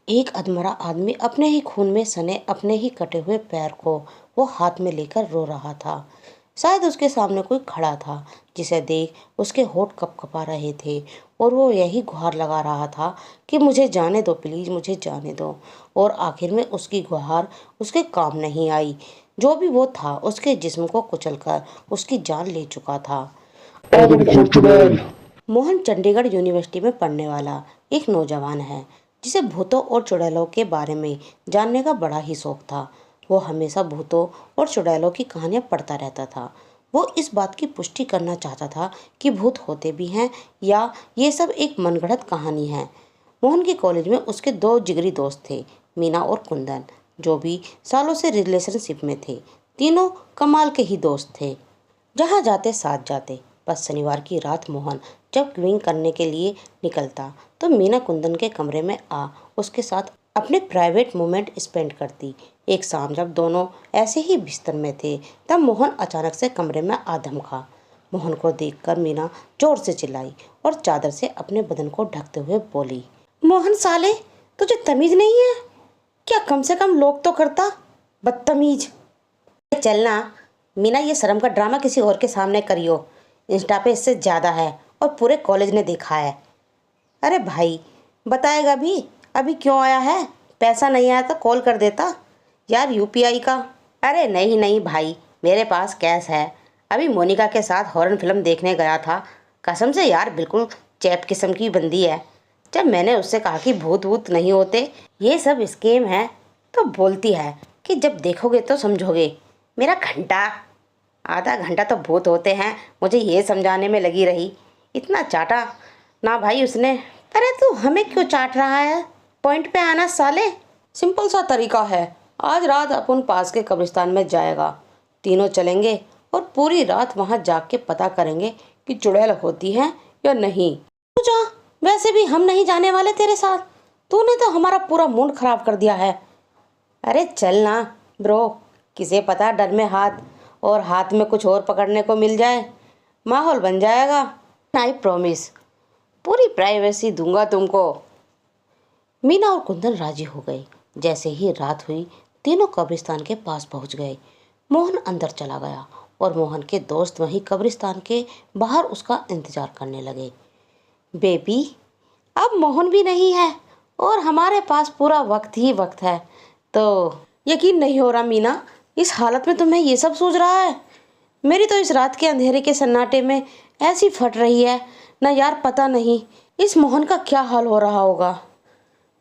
एक अधमरा आदमी अपने ही खून में सने अपने ही कटे हुए पैर को वो हाथ में लेकर रो रहा था। शायद उसके सामने कोई खड़ा था जिसे देख उसके होंठ कपकपा रहे थे और वो यही गुहार लगा रहा था कि मुझे जाने दो प्लीज, मुझे जाने दो। और आखिर में उसकी गुहार उसके काम नहीं आई। जो भी वो था उसके जिस्म को कुचलकर उसकी जान ले चुका था। मोहन चंडीगढ़ यूनिवर्सिटी में पढ़ने वाला एक नौजवान है जिसे भूतों और चुड़ैलों के बारे में जानने का बड़ा ही शौक था। वो हमेशा भूतों और चुड़ैलों की कहानियां पढ़ता रहता था। वो इस बात की पुष्टि करना चाहता था कि भूत होते भी हैं या ये सब एक मनगढ़ंत कहानी है। मोहन के कॉलेज में उसके दो जिगरी दोस्त थे, मीना और कुंदन, जो भी सालों से रिलेशनशिप में थे। तीनों कमाल के ही दोस्त थे, जहाँ जाते साथ जाते। बस शनिवार की रात मोहन जब क्विंग करने के लिए निकलता तो मीना कुंदन के कमरे में आ उसके साथ अपने प्राइवेट मोमेंट स्पेंड करती। एक शाम जब दोनों ऐसे ही बिस्तर में थे तब मोहन अचानक से कमरे में आ धमका। मोहन को देखकर मीना जोर से चिल्लाई और चादर से अपने बदन को ढकते हुए बोली, मोहन साले, तुझे तमीज नहीं है क्या? कम से कम लोग तो करता, बदतमीज। चलना मीना, ये शर्म का ड्रामा किसी और के सामने करियो। इंस्टा पे इससे ज़्यादा है और पूरे कॉलेज ने देखा है। अरे भाई, बताएगा भी? अभी क्यों आया है? पैसा नहीं आया तो कॉल कर देता यार, यूपीआई का। अरे नहीं नहीं भाई, मेरे पास कैश है। अभी मोनिका के साथ हॉरर फिल्म देखने गया था। कसम से यार, बिल्कुल चैप किस्म की बंदी है। जब मैंने उससे कहा कि भूत वूत नहीं होते, ये सब स्केम है, तो बोलती है कि जब देखोगे तो समझोगे। मेरा घंटा, आधा घंटा तो भूत होते हैं मुझे ये समझाने में लगी रही। इतना चाटा ना भाई उसने। अरे तू हमें क्यों चाट रहा है? पॉइंट पे आना साले। सिंपल सा तरीका है, आज रात अपन पास के कब्रिस्तान में जाएगा। तीनों चलेंगे और पूरी रात वहाँ जाग के पता करेंगे कि चुड़ैल होती है या नहीं। तू जा, वैसे भी हम नहीं जाने वाले तेरे साथ। तूने तो हमारा पूरा मूड खराब कर दिया है। अरे चल ना ब्रो, किसे पता डर में हाथ और हाथ में कुछ और पकड़ने को मिल जाए, माहौल बन जाएगा। आई प्रॉमिस, पूरी प्राइवेसी दूंगा तुमको। मीना और कुंदन राजी हो गए। जैसे ही रात हुई तीनों कब्रिस्तान के पास पहुंच गए। मोहन अंदर चला गया और मोहन के दोस्त वहीं कब्रिस्तान के बाहर उसका इंतजार करने लगे। बेबी, अब मोहन भी नहीं है और हमारे पास पूरा वक्त ही वक्त है। तो यकीन नहीं हो रहा मीना, इस हालत में तुम्हें ये सब सूझ रहा है? मेरी तो इस रात के अंधेरे के सन्नाटे में ऐसी फट रही है ना यार, पता नहीं इस मोहन का क्या हाल हो रहा होगा।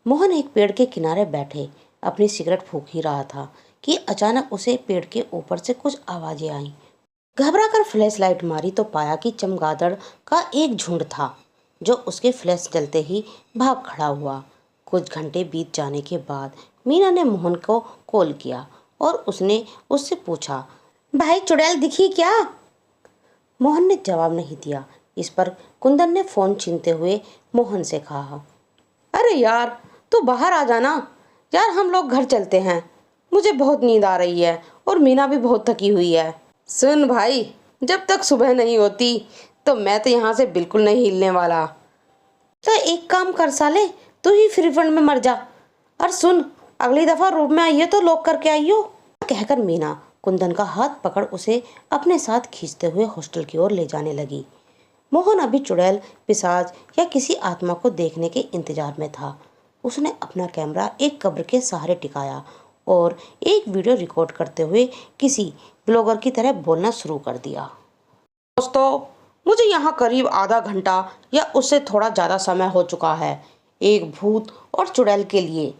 मोहन एक पेड़ के किनारे बैठे अपनी सिगरेट फूंक ही रहा था कि अचानक उसे पेड़ के ऊपर से कुछ आवाजें आईं। घबरा कर फ्लैश लाइट मारी तो पाया कि चमगादड़ का एक झुंड था जो उसके फ्लैश जलते ही भाग खड़ा हुआ। कुछ घंटे बीत जाने के बाद मीना ने मोहन को कॉल किया और उसने उससे पूछा, भाई चुड़ैल दिखी क्या? मोहन ने जवाब नहीं दिया। इस पर कुंदन ने फोन छीनते हुए मोहन से कहा, अरे यार तू बाहर आ जाना यार, हम लोग घर चलते हैं। मुझे बहुत नींद आ रही है और मीना भी बहुत थकी हुई है। सुन भाई, जब तक सुबह नहीं होती तो मैं तो यहाँ से बिल्कुल नहीं हिलने वाला। तो एक काम कर साले, तू ही फ्री फंड में मर जा। और सुन, अगली दफा रूम में आइए तो लॉक करके आइयो। कहकर मीना कुंदन का हाथ पकड़ उसे अपने साथ खींचते हुए हॉस्टल की ओर ले जाने लगी। मोहन अभी चुड़ैल, पिशाच या किसी आत्मा को देखने के इंतजार में था। उसने अपना कैमरा एक कब्र के सहारे टिकाया और एक वीडियो रिकॉर्ड करते हुए किसी ब्लॉगर की तरह बोलना शुरू कर दिया। दोस्तों, मुझे यहाँ करीब आधा घंटा या उससे थोड़ा ज़्यादा समय हो चुका है एक भूत और चुड़ैल के लिए।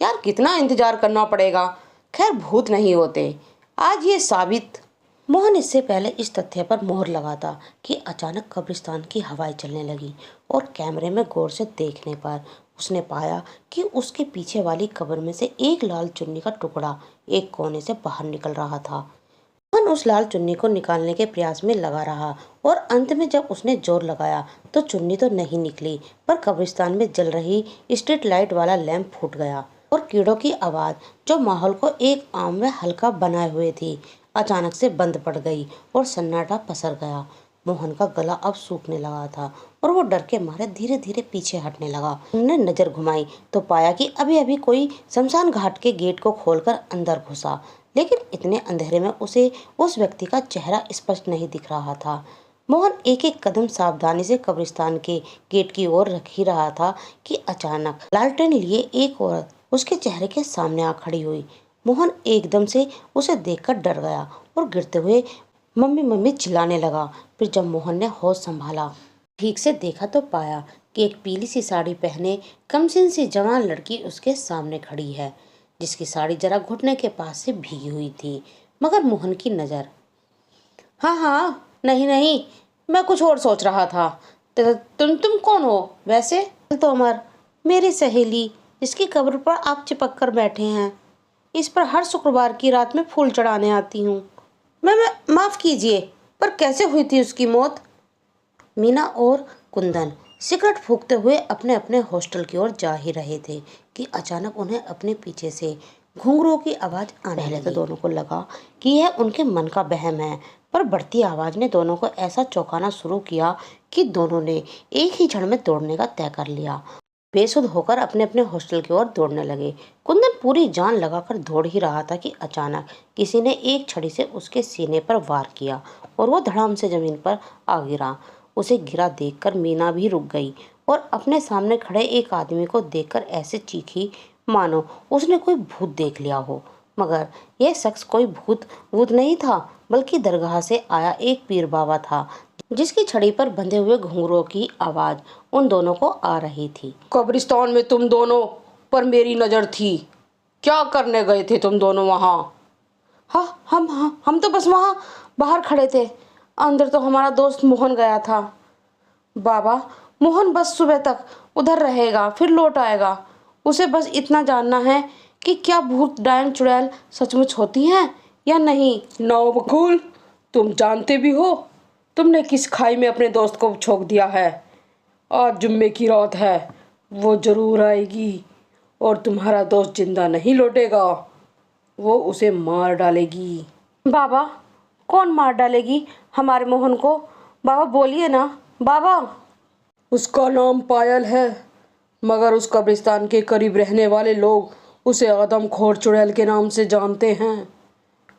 यार कितना इंतजार करना पड़ेगा। खैर भूत नहीं होते, आज ये साबित। मोहन इससे पहले इस तथ्य पर मोहर लगाता कि अचानक कब्रिस्तान की हवाएं चलने लगी और कैमरे में गौर से देखने पर उसने पाया कि उसके पीछे वाली कब्र में से एक लाल चुन्नी का टुकड़ा एक कोने से बाहर निकल रहा था। मोहन उस लाल चुन्नी को निकालने के प्रयास में लगा रहा और अंत में जब उसने जोर लगाया तो चुन्नी तो नहीं निकली, पर कब्रिस्तान में जल रही स्ट्रीट लाइट वाला लैंप फूट गया और कीड़ों की आवाज़ जो माहौल को एक आम में हल्का बनाए हुए थी अचानक से बंद पड़ गई और सन्नाटा पसर गया। मोहन का गला अब सूखने लगा था और वो डर के मारे धीरे धीरे पीछे हटने लगा। उन्होंने नजर घुमाई तो पाया कि अभी अभी कोई शमशान घाट के गेट को खोलकर अंदर घुसा, लेकिन इतने अंधेरे में उसे उस व्यक्ति का चेहरा स्पष्ट नहीं दिख रहा था। मोहन एक एक कदम सावधानी से कब्रिस्तान के गेट की ओर रख ही रहा था कि अचानक लालटेन लिए एक औरत उसके चेहरे के सामने आ खड़ी हुई। मोहन एकदम से उसे देखकर डर गया और गिरते हुए मम्मी मम्मी चिल्लाने लगा। फिर जब मोहन ने होश संभाला, ठीक से देखा तो पाया कि एक पीली सी साड़ी पहने कमसिन सी जवान लड़की उसके सामने खड़ी है, जिसकी साड़ी जरा घुटने के पास से भीगी हुई थी। मगर मोहन की नज़र, हाँ नहीं नहीं, मैं कुछ और सोच रहा था। तुम कौन हो वैसे? तो अमर, मेरी सहेली, जिसकी कब्र पर आप चिपक कर बैठे हैं। इस पर हर शुक्रवार की रात में फूल चढ़ाने आती हूँ। मैं माफ़ कीजिए, पर कैसे हुई थी उसकी मौत? मीना और कुंदन सिगरेट फूंकते हुए अपने अपने हॉस्टल की ओर जा ही रहे थे कि अचानक उन्हें अपने पीछे से घुंघरुओं की आवाज़ आने लगी। तो दोनों को लगा कि यह उनके मन का वहम है, पर बढ़ती आवाज़ ने दोनों को ऐसा चौंकाना शुरू किया कि दोनों ने एक ही क्षण में दौड़ने का तय कर लिया। बेसुध होकर अपने अपने हॉस्टल की ओर दौड़ने लगे। कुंदन पूरी जान लगाकर दौड़ ही रहा था कि अचानक किसी ने एक छड़ी से उसके सीने पर वार किया और वो धड़ाम से जमीन पर आ गिरा। उसे गिरा देखकर मीना भी रुक गई और अपने सामने खड़े एक आदमी को देखकर ऐसे चीखी मानो उसने कोई भूत देख लिया हो। मगर यह शख्स कोई भूत नहीं था, बल्कि दरगाह से आया एक पीर बाबा था, जिसकी छड़ी पर बंधे हुए घुंघरुओं की आवाज़ उन दोनों को आ रही थी। कब्रिस्तान में तुम दोनों पर मेरी नज़र थी। क्या करने गए थे तुम दोनों वहाँ? हाँ, हम तो बस वहाँ बाहर खड़े थे। अंदर तो हमारा दोस्त मोहन गया था। बाबा, मोहन बस सुबह तक उधर रहेगा, फिर लौट आएगा। उसे बस इतना जानना है कि क्या भूत डायन चुड़ैल सचमुच होती हैं या नहीं। नावकुल, तुम जानते भी हो तुमने किस खाई में अपने दोस्त को छोक दिया है। आज जुम्मे की रात है, वो ज़रूर आएगी और तुम्हारा दोस्त जिंदा नहीं लौटेगा। वो उसे मार डालेगी। बाबा, कौन मार डालेगी हमारे मोहन को? बाबा बोलिए ना बाबा। उसका नाम पायल है, मगर उस कब्रिस्तान के करीब रहने वाले लोग उसे आदमखोर चुड़ैल के नाम से जानते हैं।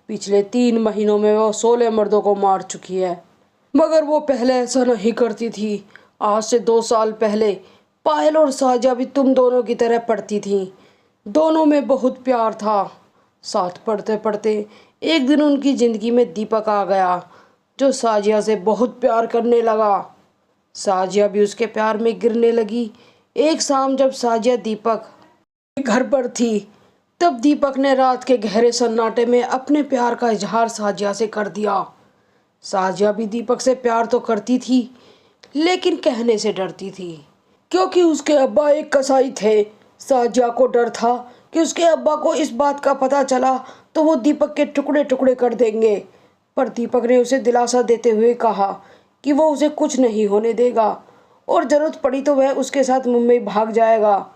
पिछले 3 महीनों में वो 16 मर्दों को मार चुकी है, मगर वो पहले ऐसा नहीं करती थी। आज से 2 साल पहले पायल और साजिया भी तुम दोनों की तरह पढ़ती थीं। दोनों में बहुत प्यार था। साथ पढ़ते पढ़ते एक दिन उनकी ज़िंदगी में दीपक आ गया, जो साजिया से बहुत प्यार करने लगा। साजिया भी उसके प्यार में गिरने लगी। एक शाम जब साजिया दीपक के घर पर थी, तब दीपक ने रात के गहरे सन्नाटे में अपने प्यार का इजहार साजिया से कर दिया। साजिया भी दीपक से प्यार तो करती थी, लेकिन कहने से डरती थी, क्योंकि उसके अब्बा एक कसाई थे। साजिया को डर था कि उसके अब्बा को इस बात का पता चला तो वो दीपक के टुकड़े टुकड़े कर देंगे। पर दीपक ने उसे दिलासा देते हुए कहा कि वो उसे कुछ नहीं होने देगा और ज़रूरत पड़ी तो वह उसके साथ मुंबई भाग जाएगा।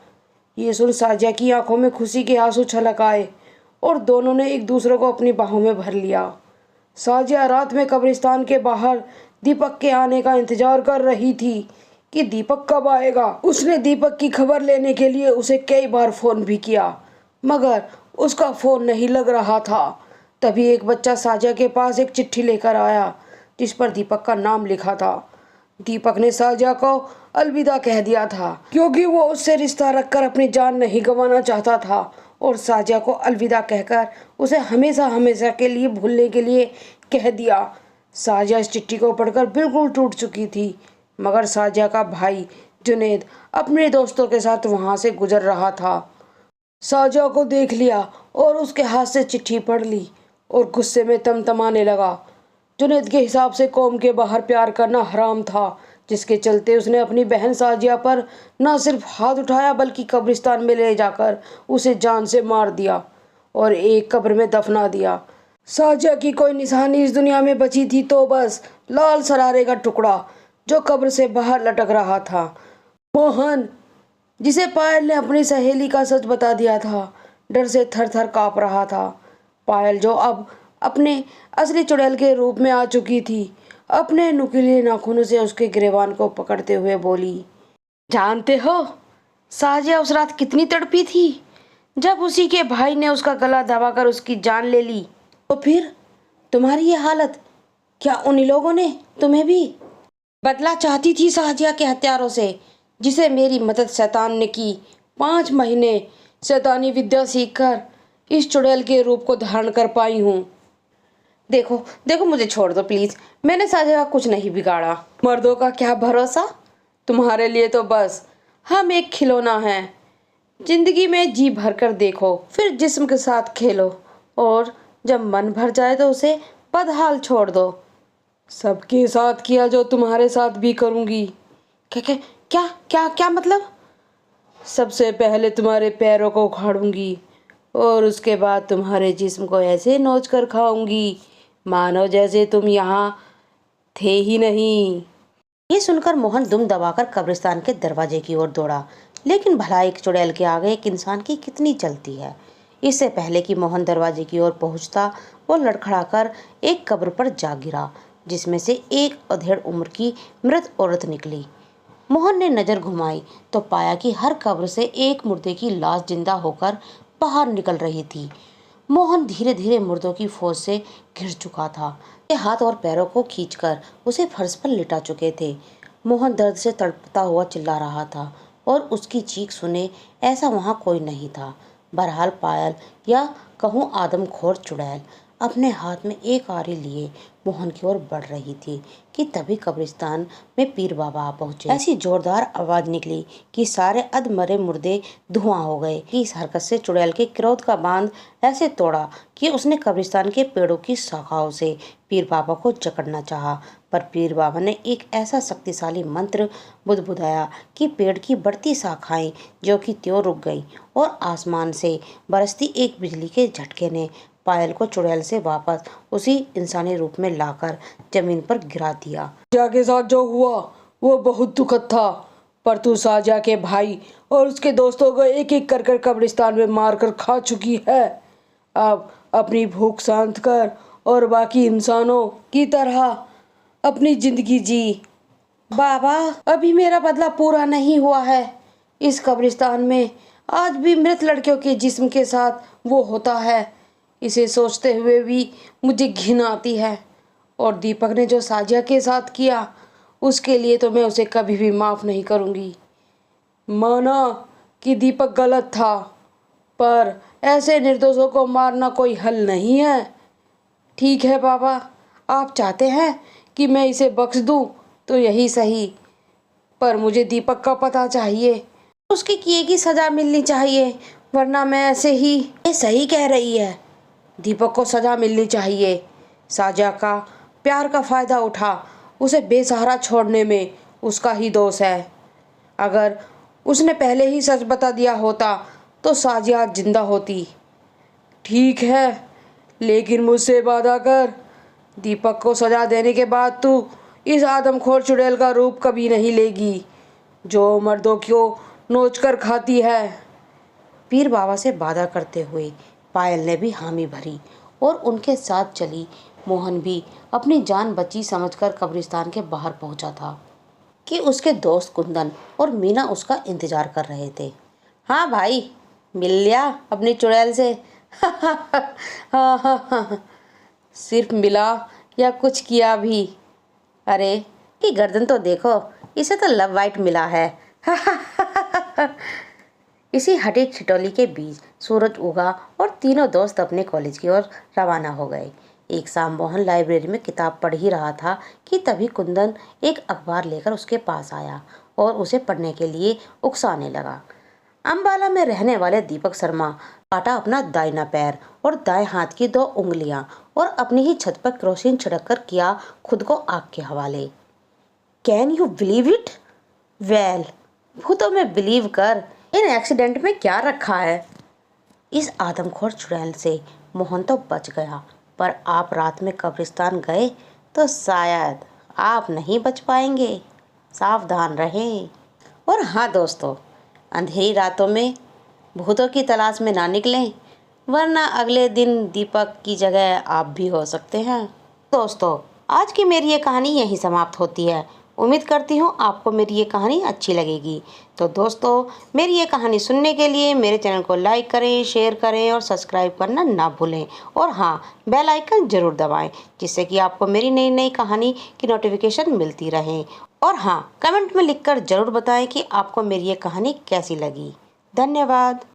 ये सुन साजिया की आंखों में खुशी के आंसू छलक आए और दोनों ने एक दूसरे को अपनी बाहों में भर लिया। साजिया रात में कब्रिस्तान के बाहर दीपक के आने का इंतजार कर रही थी कि दीपक कब आएगा। उसने दीपक की खबर लेने के लिए उसे कई बार फ़ोन भी किया, मगर उसका फ़ोन नहीं लग रहा था। तभी एक बच्चा साजिया के पास एक चिट्ठी लेकर आया, जिस पर दीपक का नाम लिखा था। दीपक ने साजिया को अलविदा कह दिया था, क्योंकि वो उससे रिश्ता रखकर अपनी जान नहीं गंवाना चाहता था, और साजिया को अलविदा कहकर उसे हमेशा हमेशा के लिए भूलने के लिए कह दिया। साजिया इस चिट्ठी को पढ़कर बिल्कुल टूट चुकी थी, मगर साजिया का भाई जुनेद अपने दोस्तों के साथ वहाँ से गुजर रहा था। साजिया को देख लिया और उसके हाथ से चिट्ठी पढ़ ली और गुस्से में तमतमाने लगा। जुनेद के हिसाब से कौम के बाहर प्यार करना हराम था, जिसके चलते उसने अपनी बहन साजिया पर न सिर्फ हाथ उठाया बल्कि कब्रिस्तान में ले जाकर उसे जान से मार दिया और एक कब्र में दफना दिया। साजिया की कोई निशानी इस दुनिया में बची थी तो बस लाल सरारे का टुकड़ा जो कब्र से बाहर लटक रहा था। मोहन, जिसे पायल ने अपनी सहेली का सच बता दिया था, डर से थर थर काँप रहा था। पायल, जो अब अपने असली चुड़ैल के रूप में आ चुकी थी, अपने नुकीले नाखूनों से उसके गिरेबान को पकड़ते हुए बोली, जानते हो साजिया उस रात कितनी तड़पी थी जब उसी के भाई ने उसका गला दबाकर उसकी जान ले ली। तो फिर तुम्हारी ये हालत, क्या उन लोगों ने तुम्हें भी बदला चाहती थी साजिया के हत्यारों से, जिसे मेरी मदद शैतान ने की। 5 महीने शैतानी विद्या सीखकर इस चुड़ैल के रूप को धारण कर पाई हूँ। देखो देखो, मुझे छोड़ दो प्लीज, मैंने साजिया का कुछ नहीं बिगाड़ा। मर्दों का क्या भरोसा, तुम्हारे लिए तो बस हम एक खिलौना है। जिंदगी में जी भर कर देखो, फिर जिस्म के साथ खेलो, और जब मन भर जाए तो उसे बदहाल छोड़ दो। सबके साथ किया जो तुम्हारे साथ भी करूंगी। क्या क्या क्या क्या क्या मतलब? सबसे पहले तुम्हारे पैरों को उखाड़ूंगी और उसके बाद तुम्हारे जिस्म को ऐसे नोच कर खाऊंगी मानो जैसे तुम यहाँ थे ही नहीं। ये सुनकर मोहन दुम दबाकर कब्रिस्तान के दरवाजे की ओर दौड़ा, लेकिन भला एक चुड़ैल के आगे एक इंसान की कितनी चलती है। इससे पहले कि मोहन दरवाजे की ओर पहुंचता, वो लड़खड़ाकर एक कब्र पर जा गिरा, जिसमें से एक अधेड़ उम्र की मृत औरत निकली। मोहन ने नजर घुमाई तो पाया कि हर कब्र से एक मुर्दे की लाश जिंदा होकर बाहर निकल रही थी। मोहन धीरे धीरे मुर्दों की फौज से घिर चुका था। ये हाथ और पैरों को खींचकर उसे फर्श पर लिटा चुके थे। मोहन दर्द से तड़पता हुआ चिल्ला रहा था और उसकी चीख सुने ऐसा वहाँ कोई नहीं था। बहरहाल पायल, या कहूँ आदमखोर चुड़ैल, अपने हाथ में एक आरी लिए मोहन की ओर बढ़ रही थी कि तभी कब्रिस्तान में पीर बाबा आ पहुंचे। ऐसी जोरदार आवाज निकली कि सारे अधमरे मुर्दे धुआं हो गए। कि इस हरकत से चुड़ैल के क्रोध का बांध ऐसे तोड़ा कि उसने कब्रिस्तान के पेड़ों की शाखाओं से पीर बाबा को जकड़ना चाहा, पर पीर बाबा ने एक ऐसा शक्तिशाली मंत्र बुदबुदाया कि पेड़ की बढ़ती शाखाएं जो कि त्यों रुक गई और आसमान से बरसती एक बिजली के झटके ने पायल को चुड़ैल से वापस उसी इंसानी रूप में लाकर जमीन पर गिरा दिया। साजिया के साथ जो हुआ वो बहुत दुखद था, पर तू साजिया के भाई और उसके दोस्तों को एक एक कर कब्रिस्तान में मार कर खा चुकी है। अब अपनी भूख शांत कर और बाकी इंसानों की तरह अपनी जिंदगी जी। बाबा, अभी मेरा बदला पूरा नहीं हुआ है। इस कब्रिस्तान में आज भी मृत लड़कियों के जिस्म के साथ वो होता है। इसे सोचते हुए भी मुझे घिन आती है। और दीपक ने जो साजिया के साथ किया, उसके लिए तो मैं उसे कभी भी माफ़ नहीं करूँगी। माना कि दीपक गलत था, पर ऐसे निर्दोषों को मारना कोई हल नहीं है। ठीक है बाबा, आप चाहते हैं कि मैं इसे बख्श दूं तो यही सही, पर मुझे दीपक का पता चाहिए। उसके किए की सज़ा मिलनी चाहिए, वरना मैं ऐसे ही। ये सही कह रही है। दीपक को सज़ा मिलनी चाहिए। साजिया का प्यार का फ़ायदा उठा उसे बेसहारा छोड़ने में उसका ही दोष है। अगर उसने पहले ही सच बता दिया होता तो साजिया जिंदा होती। ठीक है, लेकिन मुझसे वादा कर, दीपक को सज़ा देने के बाद तू इस आदमखोर चुड़ैल का रूप कभी नहीं लेगी जो मर्दों को नोच कर खाती है। पीर बाबा से वादा करते हुए पायल ने भी हामी भरी और उनके साथ चली। मोहन भी अपनी जान बची समझकर कब्रिस्तान के बाहर पहुंचा था कि उसके दोस्त कुंदन और मीना उसका इंतजार कर रहे थे। हाँ भाई, मिल लिया अपनी चुड़ैल से? हाँ हाँ हाँ, सिर्फ मिला या कुछ किया भी? अरे कि गर्दन तो देखो, इसे तो लव वाइट मिला है। इसी हटी ठिठोली के बीच सूरज उगा और तीनों दोस्त अपने कॉलेज की ओर रवाना हो गए। एक शाम मोहन लाइब्रेरी में किताब पढ़ ही रहा था कि तभी कुंदन एक अखबार लेकर उसके पास आया और उसे पढ़ने के लिए उकसाने लगा। अम्बाला में रहने वाले दीपक शर्मा काटा अपना दाहिना पैर और दाएं हाथ की 2 उंगलियां और अपनी ही छत पर केरोसिन छिड़क कर किया खुद को आग के हवाले। Can you believe it? Well, भूतों में बिलीव कर, इन एक्सीडेंट में क्या रखा है। इस आदमखोर चुड़ैल से मोहन तो बच गया, पर आप रात में कब्रिस्तान गए तो शायद आप नहीं बच पाएंगे। सावधान रहें। और हाँ दोस्तों, अंधेरी रातों में भूतों की तलाश में ना निकलें, वरना अगले दिन दीपक की जगह आप भी हो सकते हैं। दोस्तों, आज की मेरी ये कहानी यहीं समाप्त होती है। उम्मीद करती हूँ आपको मेरी ये कहानी अच्छी लगेगी। तो दोस्तों, मेरी ये कहानी सुनने के लिए मेरे चैनल को लाइक करें, शेयर करें और सब्सक्राइब करना ना भूलें। और हाँ, बेल आइकन ज़रूर दबाएं, जिससे कि आपको मेरी नई नई कहानी की नोटिफिकेशन मिलती रहे। और हाँ, कमेंट में लिखकर ज़रूर बताएं कि आपको मेरी ये कहानी कैसी लगी। धन्यवाद।